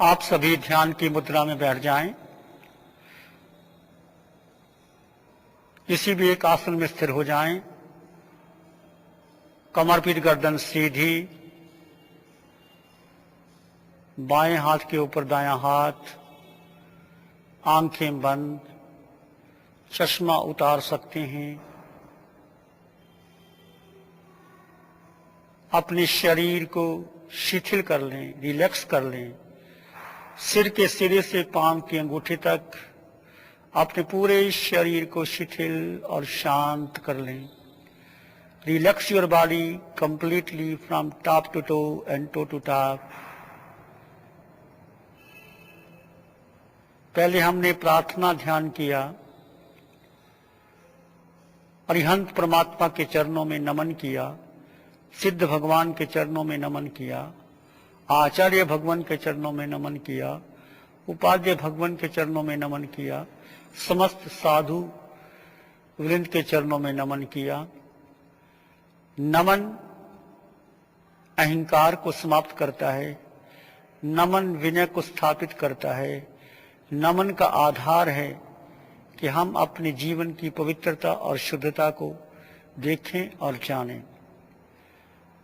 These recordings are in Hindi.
आप सभी ध्यान की मुद्रा में बैठ जाएं। किसी भी एक आसन में स्थिर हो जाएं। कमर पीठ गर्दन सीधी, बाएं हाथ के ऊपर दायां हाथ, आंखें बंद, चश्मा उतार सकते हैं। अपने शरीर को शिथिल कर लें, रिलैक्स कर लें। सिर के सिरे से पांव की अंगूठी तक अपने पूरे शरीर को शिथिल और शांत कर लें। Relax your body completely from top to toe and toe to top. पहले हमने प्रार्थना ध्यान किया, अरिहंत परमात्मा के चरणों में नमन किया, सिद्ध भगवान के चरणों में नमन किया, आचार्य भगवान के चरणों में नमन किया, उपाध्याय भगवान के चरणों में नमन किया, समस्त साधु वृंद के चरणों में नमन किया। नमन अहंकार को समाप्त करता है, नमन विनय को स्थापित करता है, नमन का आधार है कि हम अपने जीवन की पवित्रता और शुद्धता को देखें और जानें।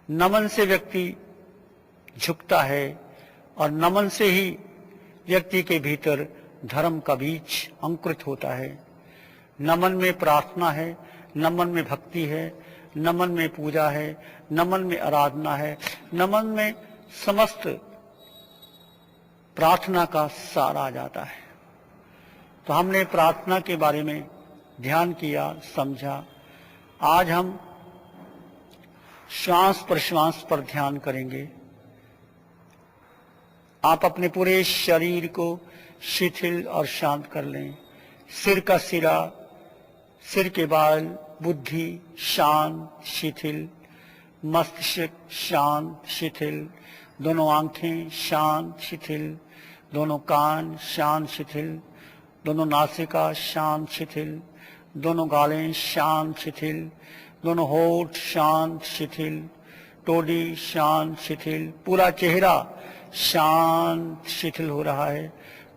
नमन से व्यक्ति झुकता है और नमन से ही व्यक्ति के भीतर धर्म का बीज अंकुरित होता है। नमन में प्रार्थना है, नमन में भक्ति है, नमन में पूजा है, नमन में आराधना है, नमन में समस्त प्रार्थना का सार आ जाता है। तो हमने प्रार्थना के बारे में ध्यान किया, समझा। आज हम श्वास प्रश्वास पर ध्यान करेंगे। आप अपने पूरे शरीर को शिथिल और शांत कर लें। सिर का सिरा, सिर के बाल, बुद्धि शांत शिथिल, मस्तिष्क शांत शिथिल, दोनों आंखें शांत शिथिल, दोनों कान शांत शिथिल, दोनों नासिका शांत शिथिल, दोनों गालें शांत शिथिल, दोनों होठ शांत शिथिल, टोडी शांत शिथिल, पूरा चेहरा शांत शिथिल हो रहा है।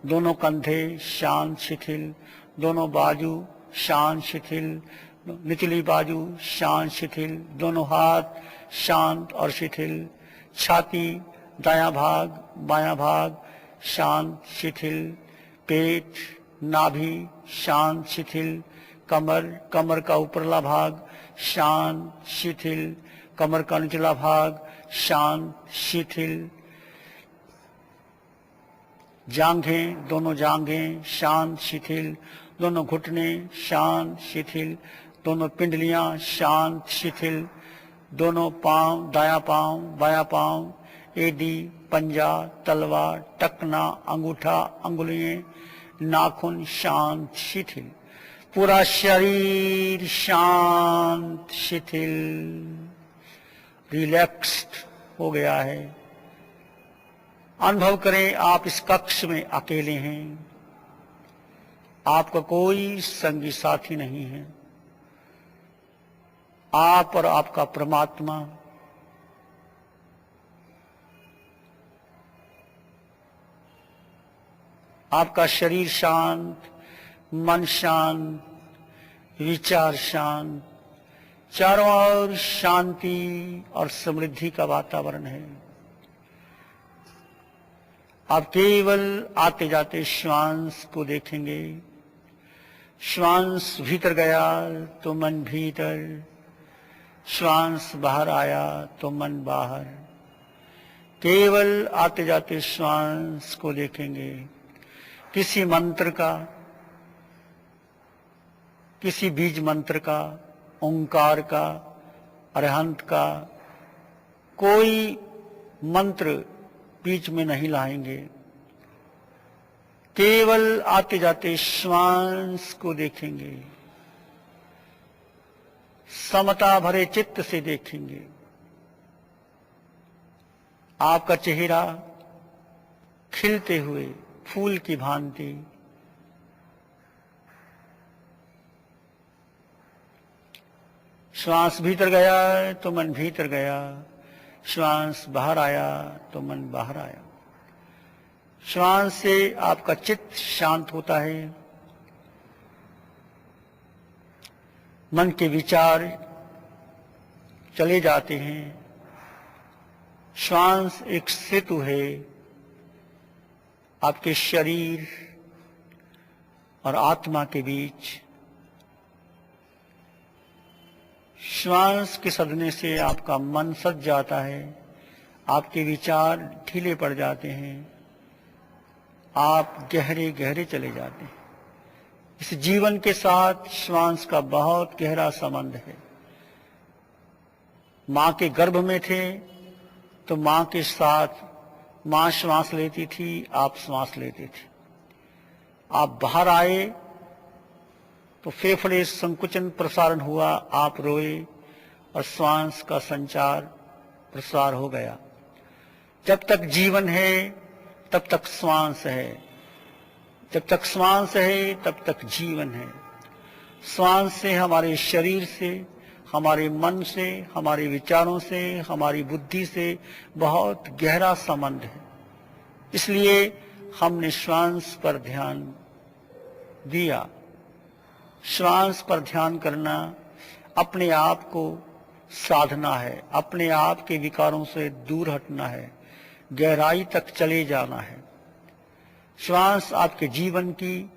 दोनों कंधे शांत शिथिल, दोनों बाजू शांत शिथिल, निचली बाजू शांत शिथिल, दोनों हाथ शांत और शिथिल, छाती दायां भाग बायां भाग शांत शिथिल, पेट नाभि शांत शिथिल, कमर का ऊपरला भाग शांत शिथिल, कमर का निचला भाग शांत शिथिल, जांघें दोनों जांघें शांत शिथिल, दोनों घुटने शांत शिथिल, दोनों पिंडलियां शांत शिथिल, दोनों पांव दायां पांव बायां पांव, एडी पंजा तलवा टकना अंगूठा अंगुलियां नाखून शांत शिथिल, पूरा शरीर शांत शिथिल रिलैक्स्ड हो गया है। अनुभव करें आप इस कक्ष में अकेले हैं, आपका कोई संगी साथी नहीं है। आप और आपका परमात्मा आपका शरीर शांत, मन शांत, विचार शांत, चारों ओर शांति और समृद्धि का वातावरण है। आप केवल आते जाते श्वास को देखेंगे। श्वास भीतर गया तो मन भीतर, श्वास बाहर आया तो मन बाहर। केवल आते जाते श्वास को देखेंगे। किसी मंत्र का, किसी बीज मंत्र का, ओंकार का, अरहंत का कोई मंत्र बीच में नहीं लाएंगे। केवल आते जाते श्वास को देखेंगे। समता भरे चित्त से देखेंगे। आपका चेहरा खिलते हुए फूल की भांति, श्वास भीतर गया तो मन भीतर गया, श्वास बाहर आया तो मन बाहर आया। श्वास से आपका चित्त शांत होता है, मन के विचार चले जाते हैं। श्वास एक सेतु है आपके शरीर और आत्मा के बीच। श्वास के सदने से आपका मन सज जाता है, आपके विचार ढीले पड़ जाते हैं, आप गहरे गहरे चले जाते हैं। इस जीवन के साथ श्वास का बहुत गहरा संबंध है। मां के गर्भ में थे तो मां के साथ मां श्वास लेती थी, आप श्वास लेते थे। आप बाहर आए तो फेफड़े संकुचन प्रसारण हुआ, आप रोए और श्वास का संचार प्रसार हो गया। जब तक जीवन है तब तक श्वास है, जब तक श्वास है तब तक जीवन है। श्वास से हमारे शरीर से, हमारे मन से, हमारे विचारों से, हमारी बुद्धि से बहुत गहरा संबंध है। इसलिए हमने श्वास पर ध्यान दिया। श्वास पर ध्यान करना अपने आप को साधना है, अपने आप के विकारों से दूर हटना है, गहराई तक चले जाना है। श्वास आपके जीवन की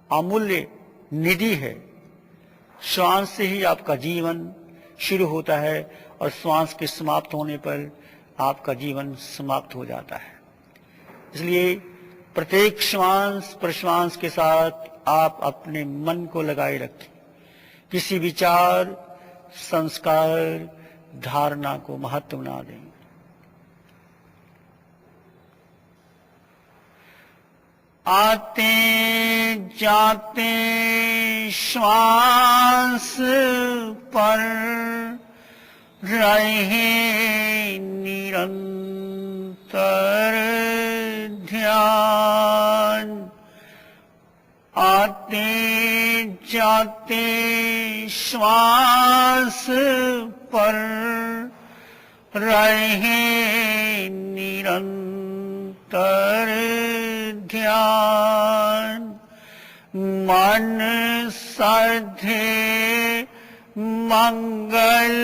अमूल्य निधि है। श्वास से ही आपका जीवन शुरू होता है और श्वास के समाप्त होने पर आपका जीवन समाप्त हो जाता है। इसलिए प्रत्येक श्वास प्रश्वास के साथ आप अपने मन को लगाए रखें। किसी विचार, संस्कार, धारणा को महत्व ना दें। आते जाते श्वास पर रहे निरंतर ध्यान। आते जाते श्वास पर रहे निरंतर ध्यान। मन साधे मंगल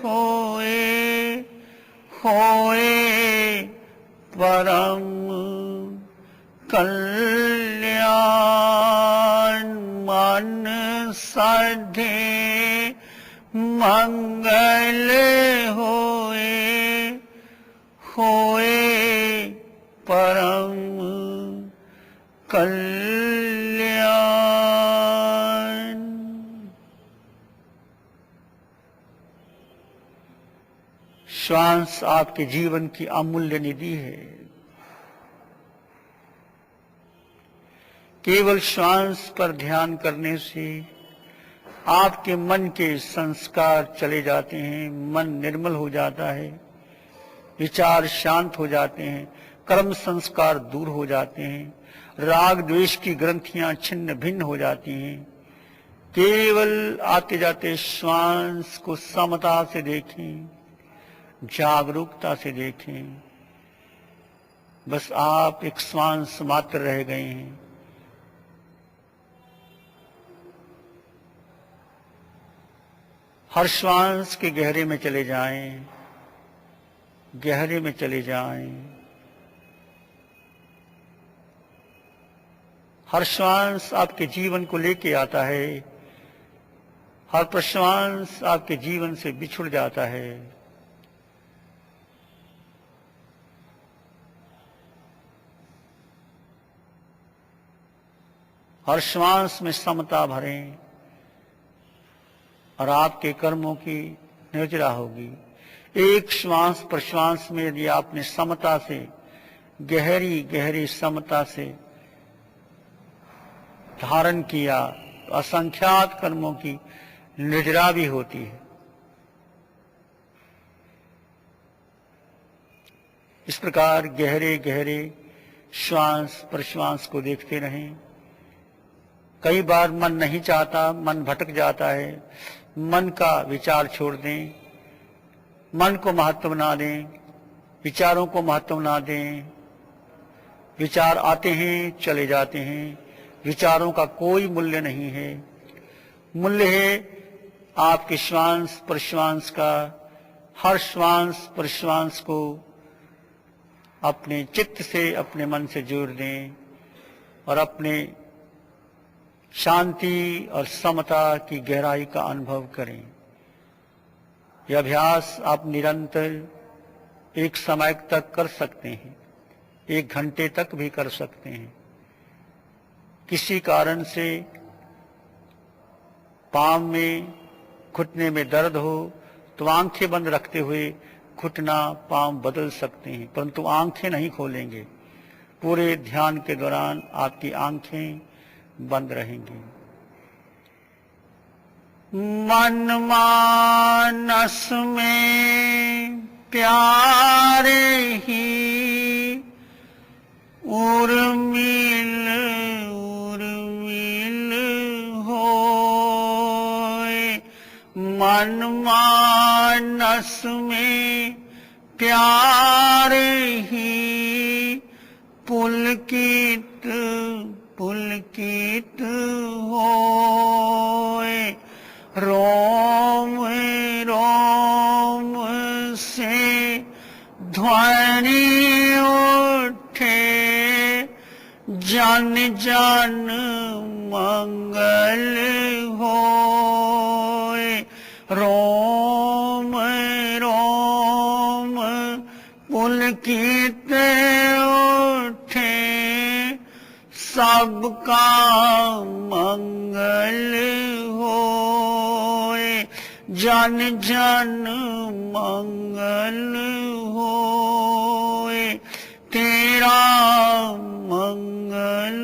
होए, होए परम कल्याण। मन साधे मंगल होए, होए परम कल्याण। श्वास आपके जीवन की अमूल्य निधि है। केवल श्वास पर ध्यान करने से आपके मन के संस्कार चले जाते हैं, मन निर्मल हो जाता है, विचार शांत हो जाते हैं, कर्म संस्कार दूर हो जाते हैं, राग द्वेष की ग्रंथियां छिन्न भिन्न हो जाती हैं। केवल आते जाते श्वास को समता से देखें, जागरूकता से देखें। बस आप एक श्वास मात्र रह गए हैं। हर श्वास के गहरे में चले जाएं, गहरे में चले जाएं। हर श्वास आपके जीवन को लेके आता है, हर प्रश्वास आपके जीवन से बिछुड़ जाता है। हर श्वास में समता भरें और आपके कर्मों की निर्जरा होगी। एक श्वास प्रश्वास में यदि आपने समता से, गहरी गहरी समता से धारण किया तो असंख्यात कर्मों की निर्जरा भी होती है। इस प्रकार गहरे गहरे श्वास प्रश्वास को देखते रहें। कई बार मन नहीं चाहता, मन भटक जाता है, मन का विचार छोड़ दें, मन को महत्व ना दें, विचारों को महत्व ना दें। विचार आते हैं चले जाते हैं, विचारों का कोई मूल्य नहीं है। मूल्य है आपके श्वास प्रश्वास का। हर श्वास प्रश्वास को अपने चित्त से, अपने मन से जोड़ दें और अपने शांति और समता की गहराई का अनुभव करें। यह अभ्यास आप निरंतर एक समय तक कर सकते हैं, 1 घंटे तक भी कर सकते हैं। किसी कारण से पांव में, घुटने में दर्द हो तो आंखें बंद रखते हुए घुटना पांव बदल सकते हैं, परंतु आंखें नहीं खोलेंगे। पूरे ध्यान के दौरान आपकी आंखें बंद रहेंगी। मन मानस में प्यारे ही उर्मिल उर्मिल होए। मन मानस में प्यारे ही पुलकित पुलकित होए। रोम रोम से ध्वनि उठे, जन जन मंगल होए। रोम रोम पुलकित उठे, सबका मंगल होए। जन जन मंगल होए, तेरा मंगल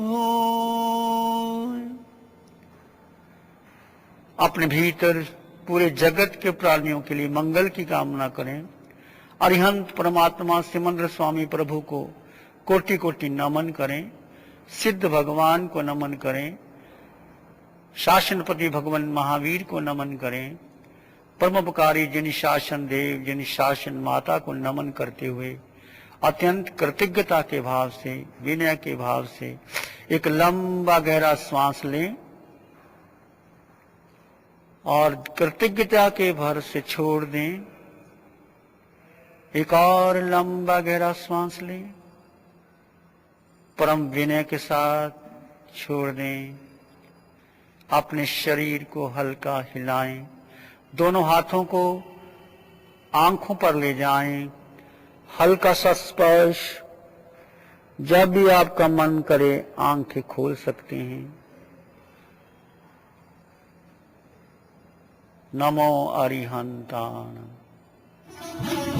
होए। अपने भीतर पूरे जगत के प्राणियों के लिए मंगल की कामना करें। अरिहंत परमात्मा सिमंद्र स्वामी प्रभु को कोटि कोटि नमन करें। सिद्ध भगवान को नमन करें। शासनपति भगवान महावीर को नमन करें। परमोपकारी जिन शासन देव, जिन शासन माता को नमन करते हुए अत्यंत कृतज्ञता के भाव से, विनय के भाव से एक लंबा गहरा श्वास लें और कृतज्ञता के भर से छोड़ दें। एक और लंबा गहरा श्वास लें, परम विनय के साथ छोड़ दें। अपने शरीर को हल्का हिलाएं। दोनों हाथों को आंखों पर ले जाएं। हल्का सा स्पर्श। जब भी आपका मन करे आंखें खोल सकते हैं। नमो अरिहंताण।